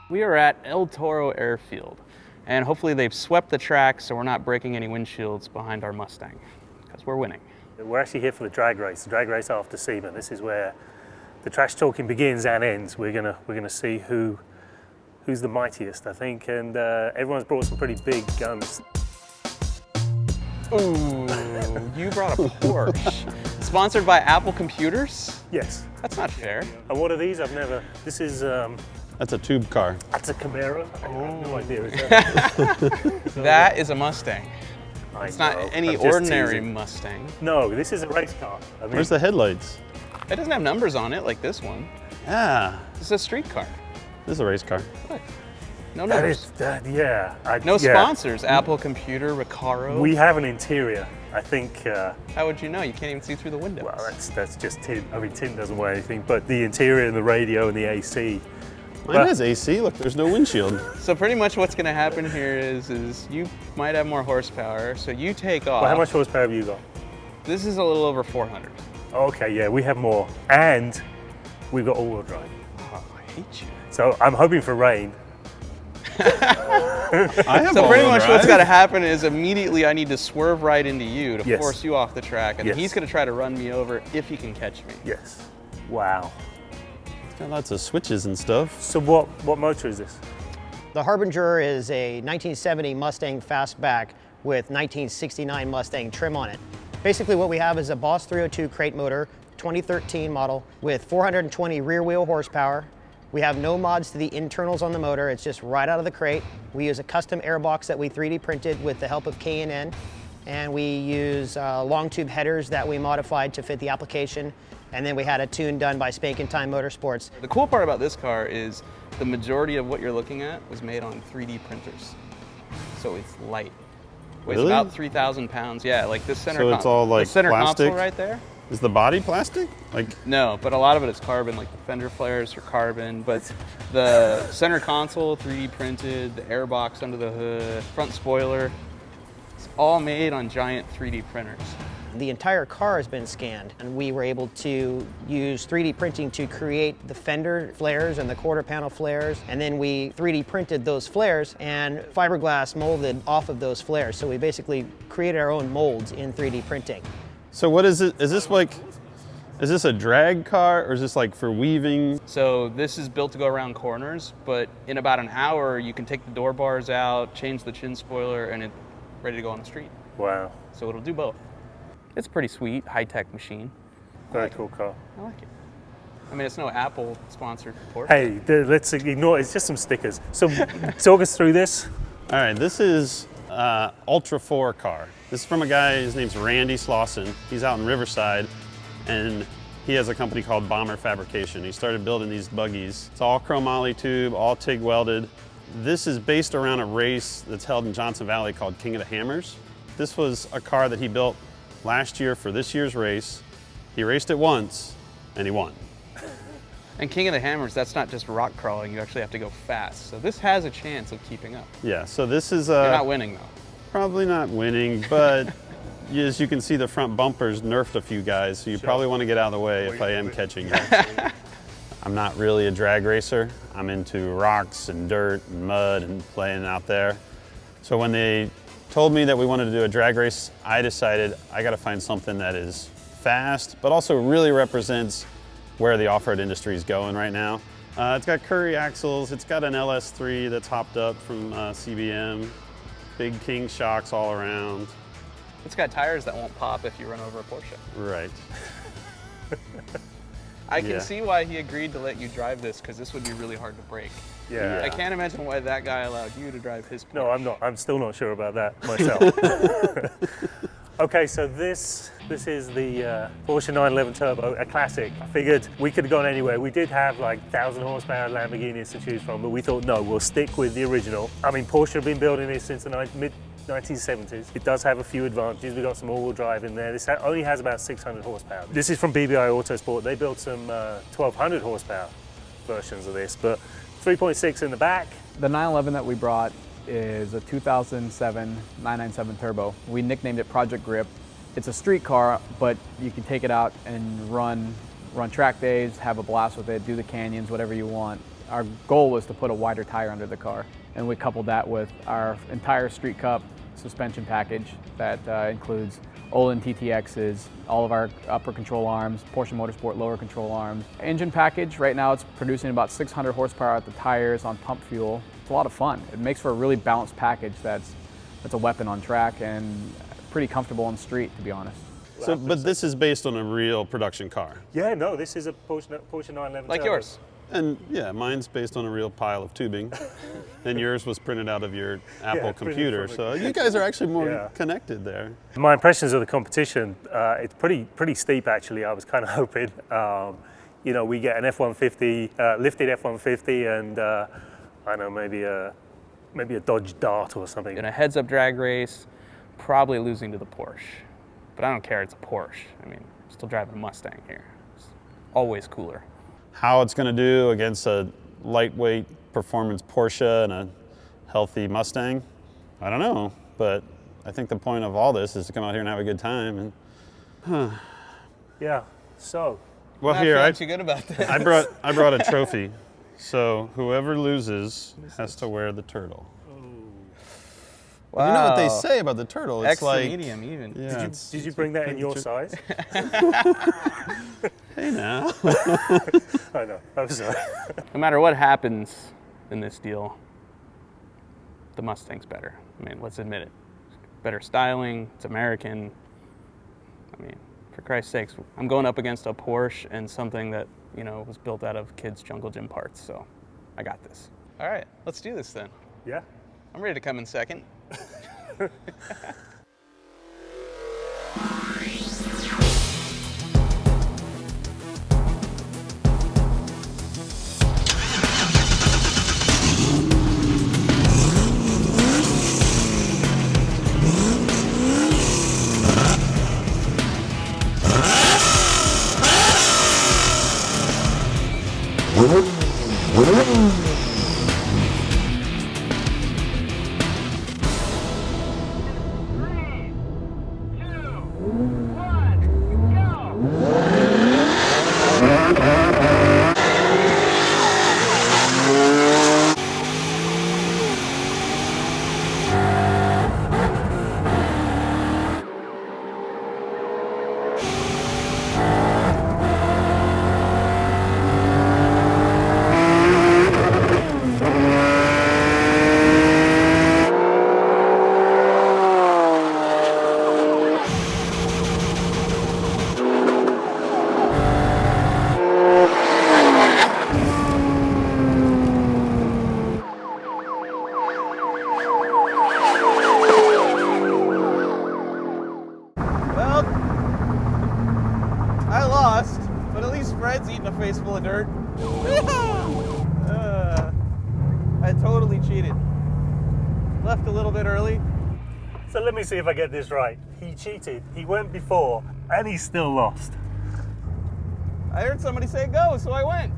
We are at El Toro Airfield, and hopefully they've swept the track so we're not breaking any windshields behind our Mustang, because we're winning. We're actually here for the drag race after SEMA. This is where the trash talking begins and ends. We're gonna see who's the mightiest, I think, and everyone's brought some pretty big guns. Ooh, you brought a Porsche. Sponsored by Apple Computers? Yes. That's not fair. And what are these? This is... That's a tube car. That's a Camaro? I have no idea. Is that? That is a Mustang. It's not any ordinary teasing. Mustang. No, this is a race car. I mean, Where's the headlights? It doesn't have numbers on it like this one. Yeah, It's a street car. this is a race car. Look. No that numbers. is, that, yeah. No sponsors. Apple Computer, Recaro. We have an interior. I think, How would you know? You can't even see through the windows. well, that's just tin. I mean, tin doesn't weigh anything, but the interior and the radio and the AC. Mine has AC. Look, there's no windshield. So pretty much what's going to happen here is you might have more horsepower, so you take off. Well, how much horsepower have you got? This is a little over 400. Okay, yeah, we have more. And we've got all-wheel drive. Oh, I hate you. So I'm hoping for rain. I have So pretty all-wheel much drive. what's got to happen is immediately I need to swerve right into you to Yes. force you off the track, and Yes. he's going to try to run me over if he can catch me. Yes. Wow. It's got lots of switches and stuff. So what motor is this? The Harbinger is a 1970 Mustang fastback with 1969 Mustang trim on it. Basically what we have is a Boss 302 crate motor, 2013 model, with 420 rear wheel horsepower. We have no mods to the internals on the motor, it's just right out of the crate. We use a custom airbox that we 3D printed with the help of K&N, and we use long tube headers that we modified to fit the application. And then we had a tune done by Spankin' Time Motorsports. The cool part about this car is the majority of what you're looking at was made on 3D printers. So it's light. Weighs Really? about 3,000 pounds. Yeah, like this center So it's all like the center plastic? console right there. Is the body plastic? Like, No, but a lot of it is carbon, like the fender flares are carbon, but the center console 3D printed, the airbox under the hood, front spoiler, it's all made on giant 3D printers. The entire car has been scanned, and we were able to use 3D printing to create the fender flares and the quarter panel flares, and then we 3D printed those flares and fiberglass molded off of those flares. So we basically created our own molds in 3D printing. so what is it? Is this a drag car or is this like for weaving? So this is built to go around corners, but in about an hour you can take the door bars out, change the chin spoiler, and it's ready to go on the street. Wow. So it'll do both. It's a pretty sweet, high-tech machine. Very cool car. I like it. I mean, it's no Apple-sponsored Porsche. Hey, let's ignore, it's just some stickers. So talk us through this. All right, this is Ultra 4 car. This is from a guy, his name's Randy Slauson. He's out in Riverside, and he has a company called Bomber Fabrication. He started building these buggies. It's all chromoly tube, all TIG welded. This is based around a race that's held in Johnson Valley called King of the Hammers. This was a car that he built last year for this year's race. He raced it once, and he won. And King of the Hammers, that's not just rock crawling, you actually have to go fast. So this has a chance of keeping up. Yeah, so this is You're not winning, though. probably not winning, but as you can see, the front bumper's nerfed a few guys, so you probably want to get out of the way if I am catching you. I'm not really a drag racer. I'm into rocks and dirt and mud and playing out there. So when they told me that we wanted to do a drag race, I decided I got to find something that is fast, but also really represents where the off-road industry is going right now. It's got Curry axles, it's got an LS3 that's hopped up from CBM, big King shocks all around. It's got tires that won't pop if you run over a Porsche. Right. I can Yeah. see why he agreed to let you drive this, because this would be really hard to break. Yeah. I can't imagine why that guy allowed you to drive his Porsche. No, I'm not. I'm still not sure about that myself. Okay, so this is the Porsche 911 Turbo, a classic. I figured we could have gone anywhere. We did have like 1,000 horsepower Lamborghinis to choose from, but we thought, no, we'll stick with the original. I mean, Porsche have been building this since the mid-1970s. It does have a few advantages. We've got some all-wheel drive in there. This only has about 600 horsepower. This is from BBI Autosport. They built some 1,200 horsepower versions of this, but 3.6 in the back. The 911 that we brought is a 2007 997 Turbo. We nicknamed it Project Grip. It's a street car, but you can take it out and run track days, have a blast with it, do the canyons, whatever you want. Our goal was to put a wider tire under the car, and we coupled that with our entire Street Cup suspension package that includes Olin TTXs, all of our upper control arms, Porsche Motorsport lower control arms. Engine package, right now it's producing about 600 horsepower at the tires on pump fuel. It's a lot of fun. It makes for a really balanced package that's a weapon on track and pretty comfortable on street, to be honest. So, but this is based on a real production car. Yeah, no, this is a Porsche 911 Like Turbo. yours. And yeah, mine's based on a real pile of tubing. And yours was printed out of your Apple printed computer. from a So you guys are actually more Yeah. connected there. My impressions of the competition, it's pretty steep actually. I was kind of hoping, you know, we get an F-150, lifted F-150 and I don't know, maybe a Dodge Dart or something. In a heads-up drag race, probably losing to the Porsche. But I don't care, it's a Porsche. I mean, I'm still driving a Mustang here. It's always cooler. How it's going to do against a lightweight performance Porsche and a healthy Mustang, I don't know. But I think the point of all this is to come out here and have a good time. And Yeah, so. well, Not here feeling too good about this. I brought a trophy. So whoever loses has to wear the turtle. Wow. You know what they say about the turtle? It's Extra like medium even. Yeah, Did you bring that in your size? hey now. I know, I'm sorry. No matter what happens in this deal, the Mustang's better. I mean, let's admit it. Better styling, it's American. I mean, for Christ's sakes, I'm going up against a Porsche and something that, you know, was built out of kids' jungle gym parts, so I got this. All right, let's do this then. Yeah. I'm ready to come in second. Well, I lost, but at least Fred's eating a face full of dirt. I totally cheated. Left a little bit early. So let me see if I get this right. He cheated, he went before, and he still lost. I heard somebody say go, so I went.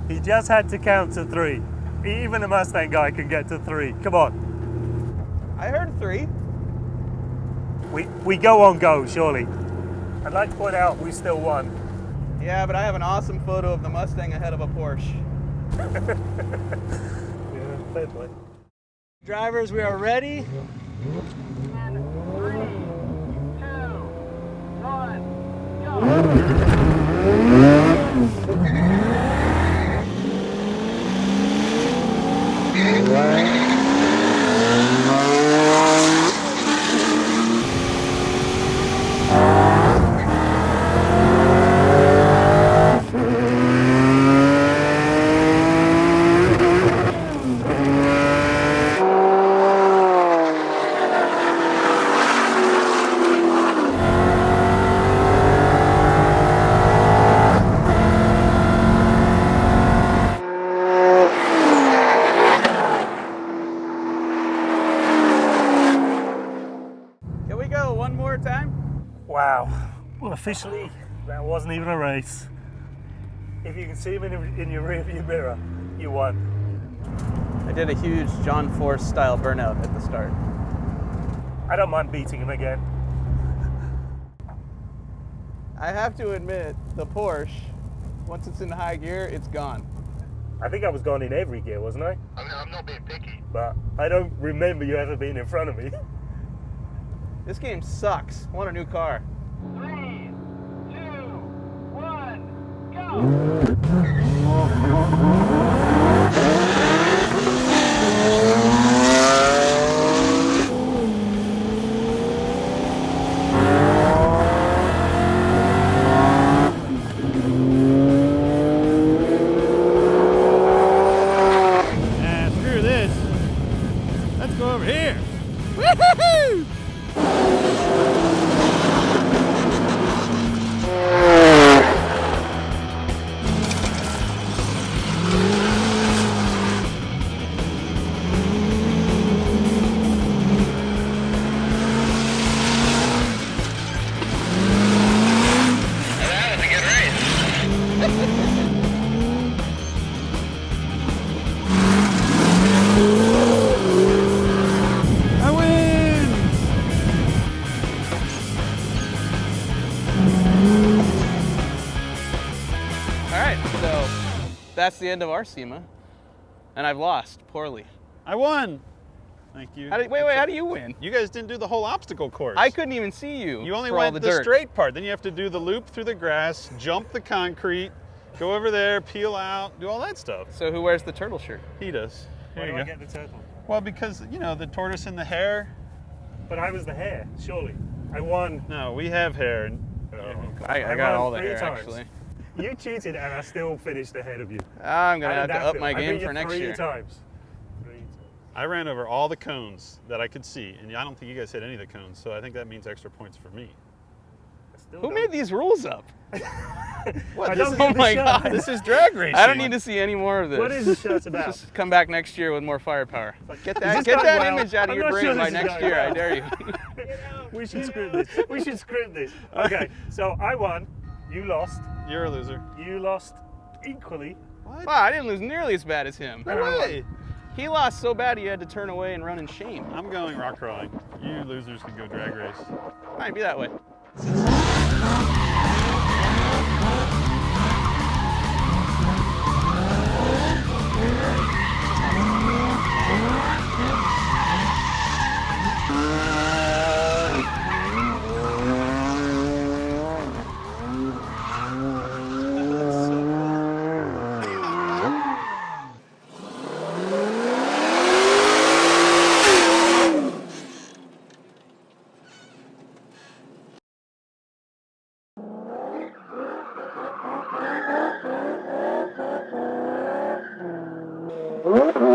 He just had to count to 3. Even a Mustang guy can get to 3. Come on. I heard 3. We go on go, surely. I'd like to point out we still won. Yeah, but I have an awesome photo of the Mustang ahead of a Porsche. Yeah, fair play. Drivers, we are ready. 3, 2, 1, go! Can we go one more time? Wow. Well, officially, that wasn't even a race. If you can see him in your rearview mirror, you won. I did a huge John Force style burnout at the start. I don't mind beating him again. I have to admit, the Porsche, once it's in high gear, it's gone. I think I was going in every gear, wasn't I? I mean, I'm not being picky. But I don't remember you ever being in front of me. This game sucks. I want a new car. 3, 2, 1, go! Screw this. Let's go over here. Woohoo! That was a good race. I win! All right, so that's the end of our SEMA, and I've lost poorly. I won! Thank you. Wait, how do you win? You guys didn't do the whole obstacle course. I couldn't even see you. You only for all went the the dirt. straight part. Then you have to do the loop through the grass, jump the concrete, go over there, peel out, do all that stuff. So who wears the turtle shirt? He does. Why Here do you I go. get the turtle? Well, because, you know, the tortoise and the hare. But I was the hare, surely. I won. No, we have hair. And I got won all the 3 hair, times. actually. You cheated and I still finished ahead of you. I'm going to How have did to that up feel? my I beat game you for next 3 year. times. 3 times. I ran over all the cones that I could see, and I don't think you guys hit any of the cones, so I think that means extra points for me. I still Who don't- made these rules up? What? I This don't is, get Oh the my shirt. God. this is drag racing. I don't need to see any more of this. What is the shirt about? Just come back next year with more firepower. Get Is that, this get going that well? image out of I'm your not brain sure by this is next going year, I well. dare you. We should script this. We should script this. Okay, so I won. You lost. You're a loser. You lost equally. Wow, I didn't lose nearly as bad as him. No way. He lost so bad he had to turn away and run in shame. I'm going rock crawling. You losers can go drag race. Might be that way. Woo!